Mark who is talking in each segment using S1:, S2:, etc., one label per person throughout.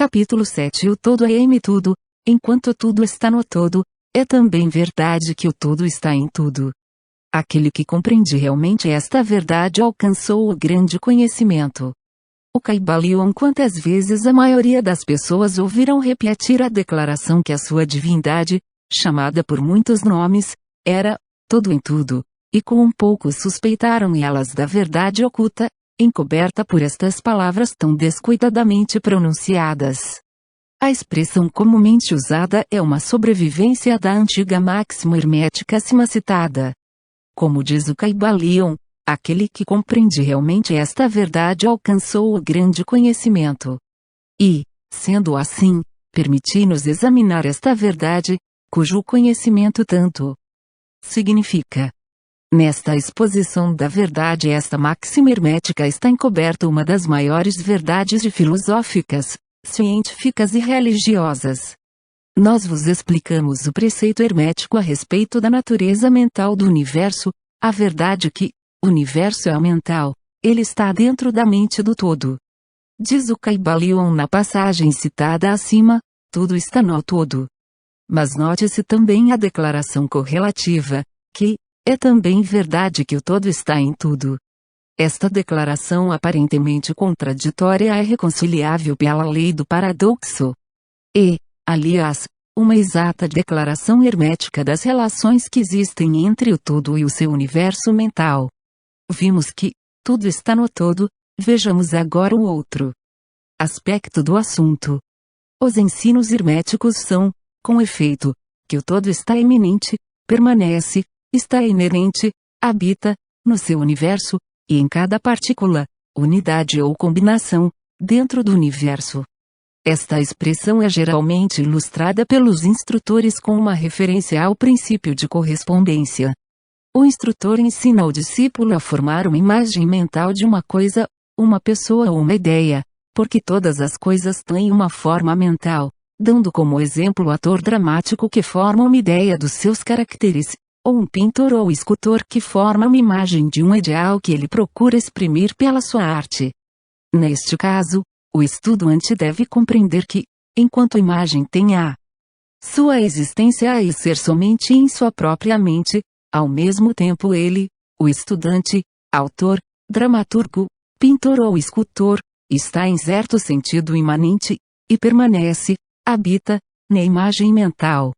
S1: Capítulo 7. O todo é em tudo, enquanto tudo está no todo, é também verdade que o todo está em tudo. Aquele que compreende realmente esta verdade alcançou o grande conhecimento. O Kybalion. Quantas vezes a maioria das pessoas ouviram repetir a declaração que a sua divindade, chamada por muitos nomes, era todo em tudo, e com um pouco suspeitaram elas da verdade oculta, encoberta por estas palavras tão descuidadamente pronunciadas. A expressão comumente usada é uma sobrevivência da antiga máxima hermética acima citada. Como diz o Kybalion, aquele que compreende realmente esta verdade alcançou o grande conhecimento. E, sendo assim, permiti-nos examinar esta verdade, cujo conhecimento tanto significa. Nesta exposição da verdade, esta máxima hermética está encoberta uma das maiores verdades filosóficas, científicas e religiosas. Nós vos explicamos o preceito hermético a respeito da natureza mental do universo, a verdade que, o universo é mental, ele está dentro da mente do todo. Diz o Kybalion na passagem citada acima, tudo está no todo. Mas note-se também a declaração correlativa, que, é também verdade que o todo está em tudo. Esta declaração aparentemente contraditória é reconciliável pela lei do paradoxo. E, aliás, uma exata declaração hermética das relações que existem entre o todo e o seu universo mental. Vimos que, tudo está no todo, vejamos agora o outro aspecto do assunto. Os ensinos herméticos são, com efeito, que o todo está iminente, permanece, está inerente, habita, no seu universo, e em cada partícula, unidade ou combinação, dentro do universo. Esta expressão é geralmente ilustrada pelos instrutores com uma referência ao princípio de correspondência. O instrutor ensina ao discípulo a formar uma imagem mental de uma coisa, uma pessoa ou uma ideia, porque todas as coisas têm uma forma mental, dando como exemplo o ator dramático que forma uma ideia dos seus caracteres, ou um pintor ou escultor que forma uma imagem de um ideal que ele procura exprimir pela sua arte. Neste caso, o estudante deve compreender que, enquanto a imagem tem a sua existência e ser somente em sua própria mente, ao mesmo tempo ele, o estudante, autor, dramaturgo, pintor ou escultor, está em certo sentido imanente, e permanece, habita, na imagem mental.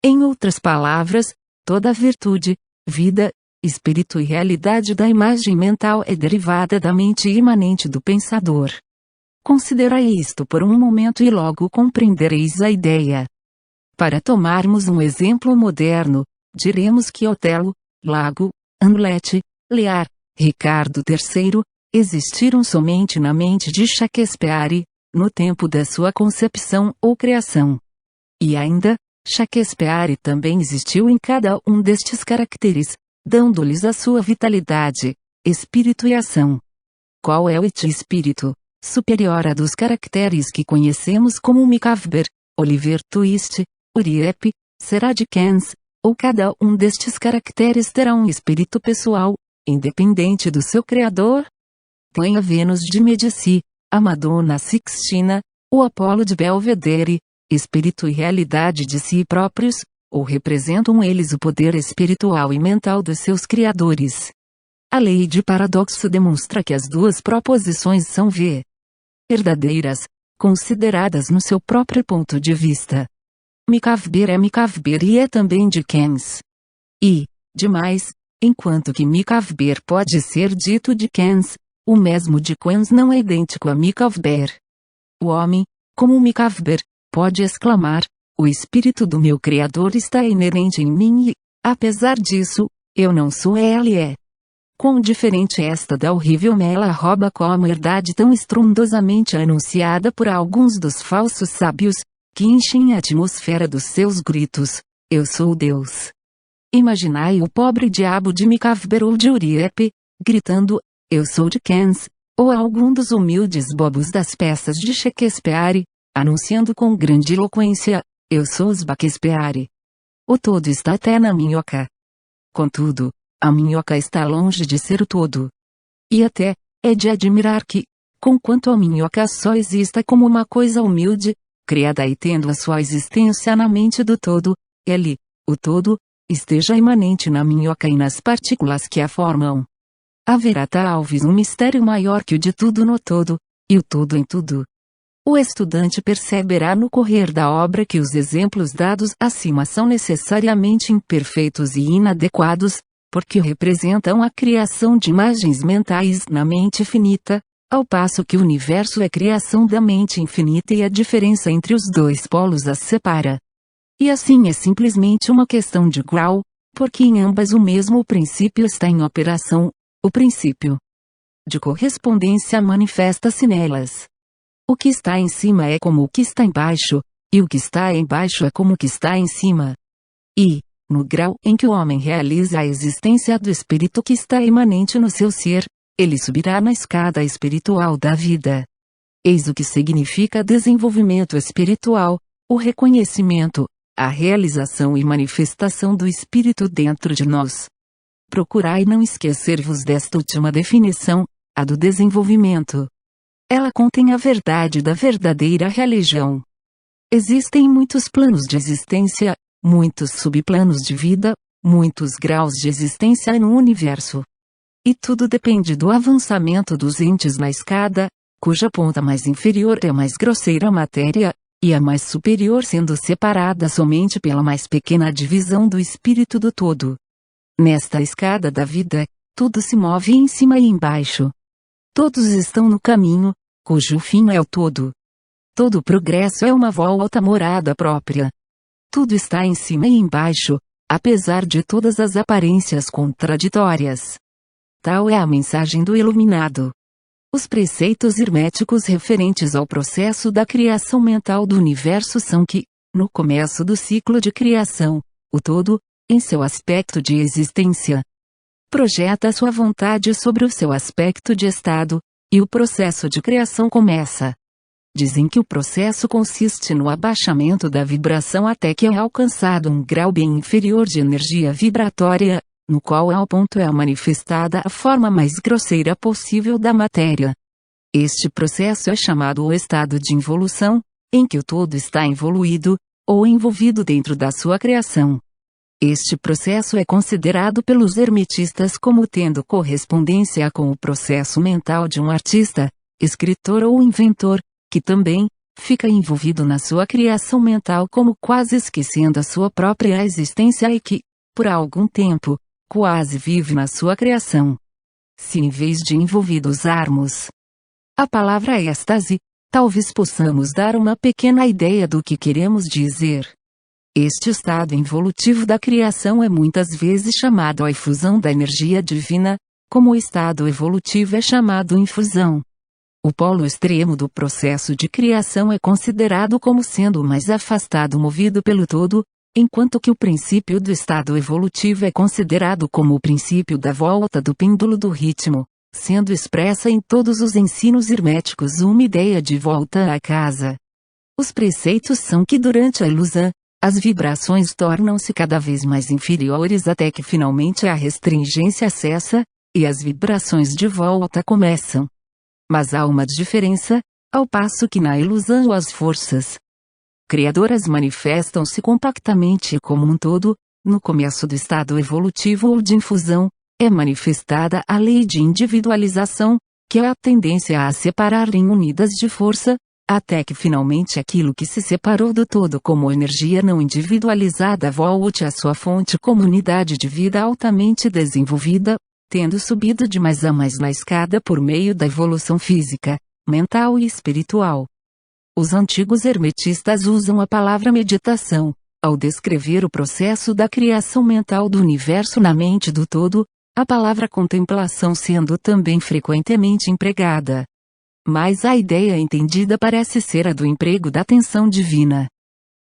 S1: Em outras palavras, toda virtude, vida, espírito e realidade da imagem mental é derivada da mente imanente do pensador. Considerai isto por um momento e logo compreendereis a ideia. Para tomarmos um exemplo moderno, diremos que Otelo, Lago, Hamlet, Lear, Ricardo III, existiram somente na mente de Shakespeare, no tempo da sua concepção ou criação. E ainda, Shakespeare também existiu em cada um destes caracteres, dando-lhes a sua vitalidade, espírito e ação. Qual é o espírito superior a dos caracteres que conhecemos como Micawber, Oliver Twist, Uriep, será Dickens, ou cada um destes caracteres terá um espírito pessoal, independente do seu criador? Tem a Vênus de Medici, a Madonna Sixtina, o Apolo de Belvedere, espírito e realidade de si próprios, ou representam eles o poder espiritual e mental dos seus criadores? A lei de paradoxo demonstra que as duas proposições são verdadeiras, consideradas no seu próprio ponto de vista. Micawber é Micawber e é também Dickens. E, demais, enquanto que Micawber pode ser dito Dickens, o mesmo Dickens não é idêntico a Micawber. O homem, como Micawber, pode exclamar, o espírito do meu Criador está inerente em mim e, apesar disso, eu não sou ele. Quão diferente esta da horrível mela rouba como herdade tão estrondosamente anunciada por alguns dos falsos sábios, que enchem a atmosfera dos seus gritos, eu sou Deus. Imaginai o pobre diabo de Micawber ou de Uriep, gritando, eu sou Dickens, ou algum dos humildes bobos das peças de Shakespeare, anunciando com grande eloquência, eu sou Shakespeare. O todo está até na minhoca. Contudo, a minhoca está longe de ser o todo. E até, é de admirar que, Conquanto a minhoca só exista como uma coisa humilde, criada e tendo a sua existência na mente do todo, ele, o todo, esteja imanente na minhoca e nas partículas que a formam. Haverá talvez um mistério maior que o de tudo no todo, e o todo em tudo. O estudante perceberá no correr da obra que os exemplos dados acima são necessariamente imperfeitos e inadequados, porque representam a criação de imagens mentais na mente finita, ao passo que o universo é criação da mente infinita e a diferença entre os dois polos as separa. E assim é simplesmente uma questão de grau, porque em ambas o mesmo princípio está em operação, o princípio de correspondência manifesta-se nelas. O que está em cima é como o que está embaixo, e o que está embaixo é como o que está em cima. E, no grau em que o homem realiza a existência do espírito que está imanente no seu ser, ele subirá na escada espiritual da vida. Eis o que significa desenvolvimento espiritual, o reconhecimento, a realização e manifestação do espírito dentro de nós. Procurai não esquecer-vos desta última definição, a do desenvolvimento. Ela contém a verdade da verdadeira religião. Existem muitos planos de existência, muitos subplanos de vida, muitos graus de existência no universo. E tudo depende do avançamento dos entes na escada, cuja ponta mais inferior é a mais grosseira matéria, e a mais superior sendo separada somente pela mais pequena divisão do espírito do todo. Nesta escada da vida, tudo se move em cima e embaixo. Todos estão no caminho, cujo fim é o todo. Todo progresso é uma volta à morada própria. Tudo está em cima e embaixo, apesar de todas as aparências contraditórias. Tal é a mensagem do iluminado. Os preceitos herméticos referentes ao processo da criação mental do universo são que, no começo do ciclo de criação, o todo, em seu aspecto de existência, projeta sua vontade sobre o seu aspecto de estado, e o processo de criação começa. Dizem que o processo consiste no abaixamento da vibração até que é alcançado um grau bem inferior de energia vibratória, no qual ao ponto é manifestada a forma mais grosseira possível da matéria. Este processo é chamado o estado de involução, em que o todo está evoluído, ou envolvido dentro da sua criação. Este processo é considerado pelos hermetistas como tendo correspondência com o processo mental de um artista, escritor ou inventor, que também fica envolvido na sua criação mental como quase esquecendo a sua própria existência e que, por algum tempo, quase vive na sua criação. Se em vez de envolvido usarmos a palavra êxtase, talvez possamos dar uma pequena ideia do que queremos dizer. Este estado involutivo da criação é muitas vezes chamado a efusão da energia divina, como o estado evolutivo é chamado infusão. O polo extremo do processo de criação é considerado como sendo o mais afastado movido pelo todo, enquanto que o princípio do estado evolutivo é considerado como o princípio da volta do pêndulo do ritmo, sendo expressa em todos os ensinos herméticos uma ideia de volta à casa. Os preceitos são que durante a ilusão, as vibrações tornam-se cada vez mais inferiores até que finalmente a restringência cessa, e as vibrações de volta começam. Mas há uma diferença, ao passo que na ilusão as forças criadoras manifestam-se compactamente como um todo, no começo do estado evolutivo ou de infusão, é manifestada a lei de individualização, que é a tendência a separar em unidas de força, até que finalmente aquilo que se separou do todo como energia não individualizada volte à sua fonte como unidade de vida altamente desenvolvida, tendo subido de mais a mais na escada por meio da evolução física, mental e espiritual. Os antigos hermetistas usam a palavra meditação, ao descrever o processo da criação mental do universo na mente do todo, a palavra contemplação sendo também frequentemente empregada. Mas a ideia entendida parece ser a do emprego da atenção divina.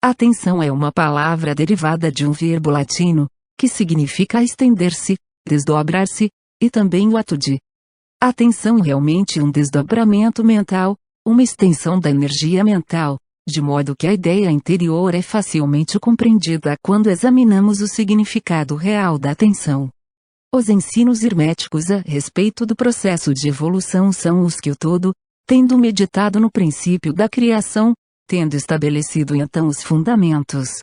S1: Atenção é uma palavra derivada de um verbo latino, que significa estender-se, desdobrar-se, e também o ato de atenção realmente um desdobramento mental, uma extensão da energia mental, de modo que a ideia interior é facilmente compreendida quando examinamos o significado real da atenção. Os ensinos herméticos a respeito do processo de evolução são os que o todo, tendo meditado no princípio da criação, tendo estabelecido então os fundamentos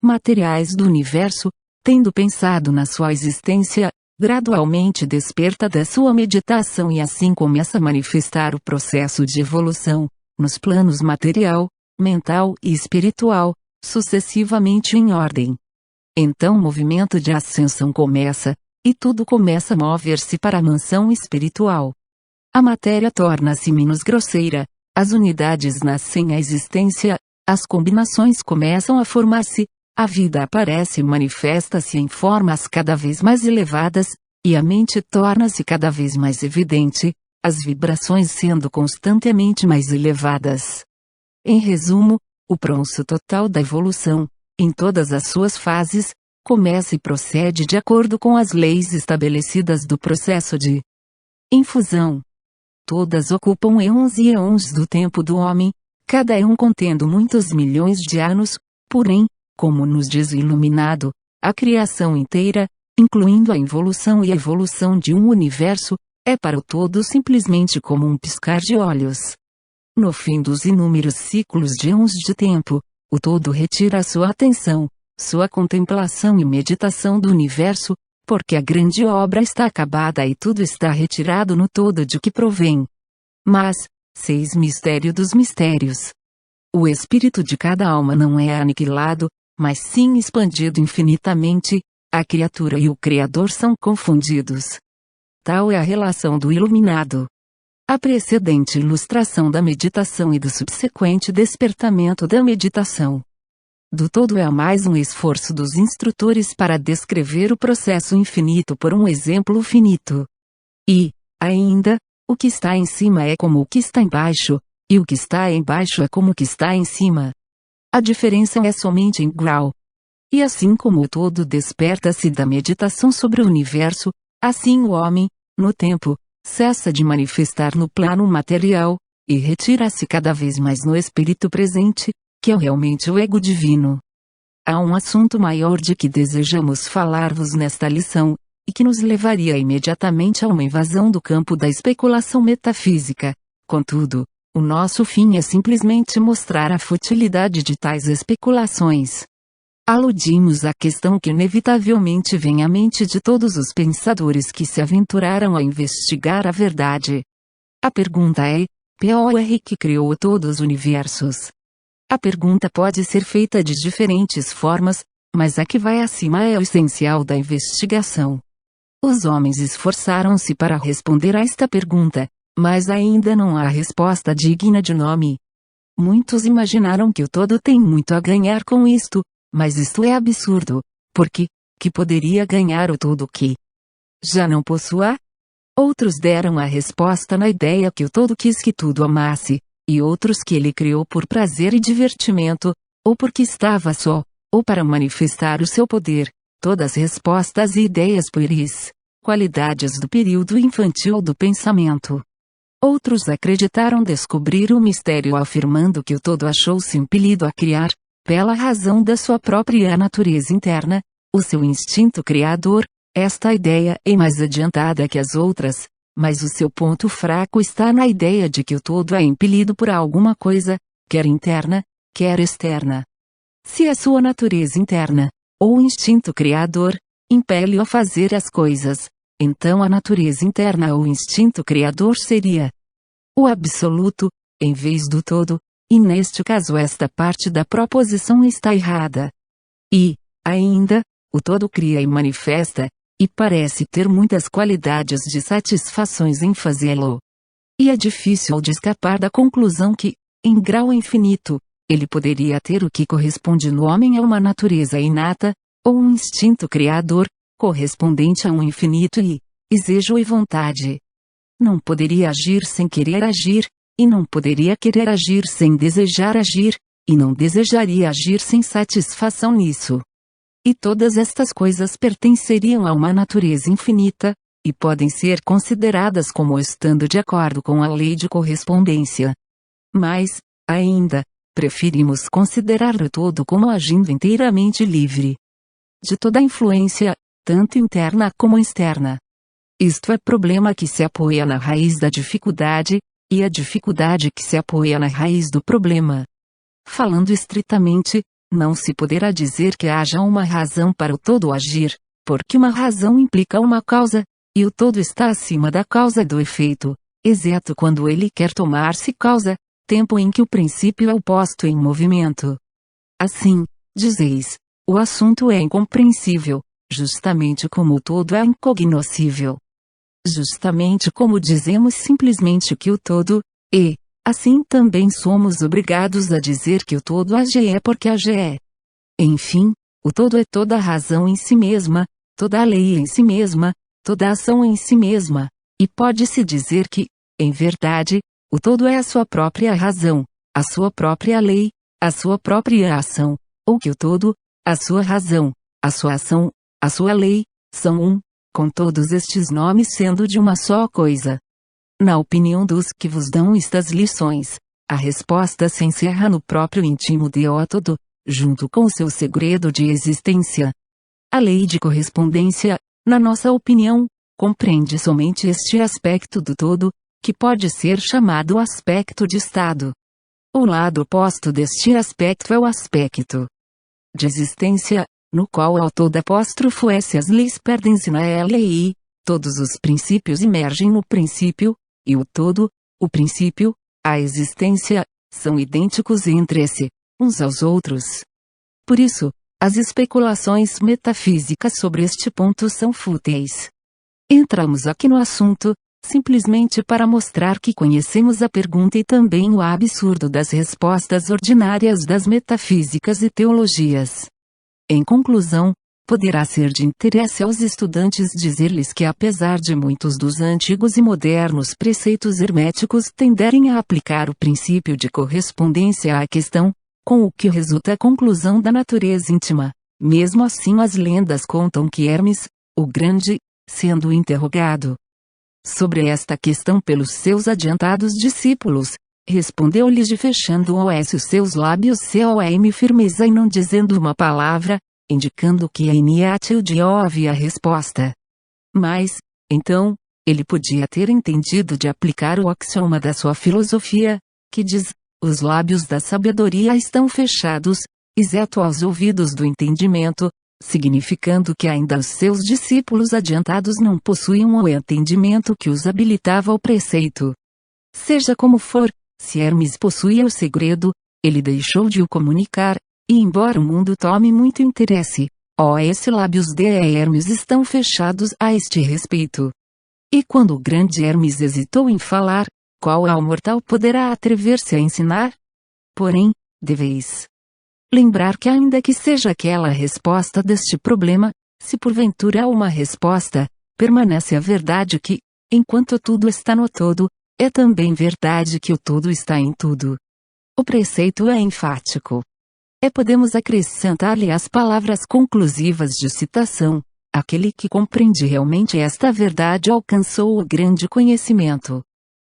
S1: materiais do universo, tendo pensado na sua existência, gradualmente desperta da sua meditação e assim começa a manifestar o processo de evolução, nos planos material, mental e espiritual, sucessivamente em ordem. Então o movimento de ascensão começa, e tudo começa a mover-se para a mansão espiritual. A matéria torna-se menos grosseira, as unidades nascem à existência, as combinações começam a formar-se, a vida aparece e manifesta-se em formas cada vez mais elevadas, e a mente torna-se cada vez mais evidente, as vibrações sendo constantemente mais elevadas. Em resumo, o processo total da evolução, em todas as suas fases, começa e procede de acordo com as leis estabelecidas do processo de infusão. Todas ocupam eons e eons do tempo do homem, cada um contendo muitos milhões de anos, porém, como nos diz o Iluminado, a criação inteira, incluindo a involução e a evolução de um universo, é para o todo simplesmente como um piscar de olhos. No fim dos inúmeros ciclos de eons de tempo, o todo retira sua atenção, sua contemplação e meditação do universo, porque a grande obra está acabada e tudo está retirado no todo de que provém. Mas, 6 Mistério dos mistérios. O espírito de cada alma não é aniquilado, mas sim expandido infinitamente, a criatura e o Criador são confundidos. Tal é a relação do Iluminado. A precedente ilustração da meditação e do subsequente despertamento da meditação. Do todo é mais um esforço dos instrutores para descrever o processo infinito por um exemplo finito. E, ainda, o que está em cima é como o que está embaixo, e o que está embaixo é como o que está em cima. A diferença é somente em grau. E assim como o todo desperta-se da meditação sobre o universo, assim o homem, no tempo, cessa de manifestar no plano material, e retira-se cada vez mais no espírito presente, que é realmente o ego divino. Há um assunto maior de que desejamos falar-vos nesta lição, e que nos levaria imediatamente a uma invasão do campo da especulação metafísica. Contudo, o nosso fim é simplesmente mostrar a futilidade de tais especulações. Aludimos à questão que inevitavelmente vem à mente de todos os pensadores que se aventuraram a investigar a verdade. A pergunta é: P.O.R. que criou todos os universos? A pergunta pode ser feita de diferentes formas, mas a que vai acima é o essencial da investigação. Os homens esforçaram-se para responder a esta pergunta, mas ainda não há resposta digna de nome. Muitos imaginaram que o todo tem muito a ganhar com isto, mas isto é absurdo, porque, que poderia ganhar o todo que já não possua? Outros deram a resposta na ideia que o todo quis que tudo amasse, e outros que ele criou por prazer e divertimento, ou porque estava só, ou para manifestar o seu poder, todas respostas e ideias pueris, qualidades do período infantil do pensamento. Outros acreditaram descobrir o mistério afirmando que o todo achou-se impelido a criar, pela razão da sua própria natureza interna, o seu instinto criador. Esta ideia é mais adiantada que as outras, mas o seu ponto fraco está na ideia de que o todo é impelido por alguma coisa, quer interna, quer externa. Se a sua natureza interna, ou instinto criador, impele-o a fazer as coisas, então a natureza interna ou instinto criador seria o absoluto, em vez do todo, e neste caso esta parte da proposição está errada. E, ainda, o todo cria e manifesta, e parece ter muitas qualidades de satisfações em fazê-lo. E é difícil de escapar da conclusão que, em grau infinito, ele poderia ter o que corresponde no homem a uma natureza inata, ou um instinto criador, correspondente a um infinito e desejo e vontade. Não poderia agir sem querer agir, e não poderia querer agir sem desejar agir, e não desejaria agir sem satisfação nisso. E todas estas coisas pertenceriam a uma natureza infinita, e podem ser consideradas como estando de acordo com a lei de correspondência. Mas, ainda, preferimos considerar o todo como agindo inteiramente livre de toda influência, tanto interna como externa. Isto é problema que se apoia na raiz da dificuldade, e a dificuldade que se apoia na raiz do problema. Falando estritamente, não se poderá dizer que haja uma razão para o todo agir, porque uma razão implica uma causa, e o todo está acima da causa do efeito, exceto quando ele quer tornar-se causa, tempo em que o princípio é posto em movimento. Assim, dizeis, o assunto é incompreensível, justamente como o todo é incognoscível. Justamente como dizemos simplesmente que o todo, é, assim também somos obrigados a dizer que o todo age é porque age é. Enfim, o todo é toda a razão em si mesma, toda a lei em si mesma, toda a ação em si mesma, e pode-se dizer que, em verdade, o todo é a sua própria razão, a sua própria lei, a sua própria ação, ou que o todo, a sua razão, a sua ação, a sua lei, são um, com todos estes nomes sendo de uma só coisa. Na opinião dos que vos dão estas lições, a resposta se encerra no próprio íntimo de o todo, junto com o seu segredo de existência. A lei de correspondência, na nossa opinião, compreende somente este aspecto do todo, que pode ser chamado aspecto de estado. O lado oposto deste aspecto é o aspecto de existência, no qual o todo apóstrofo S as leis perdem-se na lei, todos os princípios emergem no princípio, e o todo, o princípio, a existência, são idênticos entre si, uns aos outros. Por isso, as especulações metafísicas sobre este ponto são fúteis. Entramos aqui no assunto, simplesmente para mostrar que conhecemos a pergunta e também o absurdo das respostas ordinárias das metafísicas e teologias. Em conclusão, poderá ser de interesse aos estudantes dizer-lhes que apesar de muitos dos antigos e modernos preceitos herméticos tenderem a aplicar o princípio de correspondência à questão, com o que resulta a conclusão da natureza íntima, mesmo assim as lendas contam que Hermes, o Grande, sendo interrogado sobre esta questão pelos seus adiantados discípulos, respondeu-lhes de fechando os seus lábios com firmeza e não dizendo uma palavra, indicando que a iníatil de havia a resposta. Mas, então, ele podia ter entendido de aplicar o axioma da sua filosofia, que diz, os lábios da sabedoria estão fechados, exceto aos ouvidos do entendimento, significando que ainda os seus discípulos adiantados não possuíam o entendimento que os habilitava ao preceito. Seja como for, se Hermes possuía o segredo, ele deixou de o comunicar, e embora o mundo tome muito interesse, os lábios de Hermes estão fechados a este respeito. E quando o grande Hermes hesitou em falar, qual mortal poderá atrever-se a ensinar? Porém, deveis lembrar que ainda que seja aquela a resposta deste problema, se porventura há uma resposta, permanece a verdade que, enquanto tudo está no todo, é também verdade que o todo está em tudo. O preceito é enfático. Podemos acrescentar-lhe as palavras conclusivas de citação: aquele que compreende realmente esta verdade alcançou o grande conhecimento.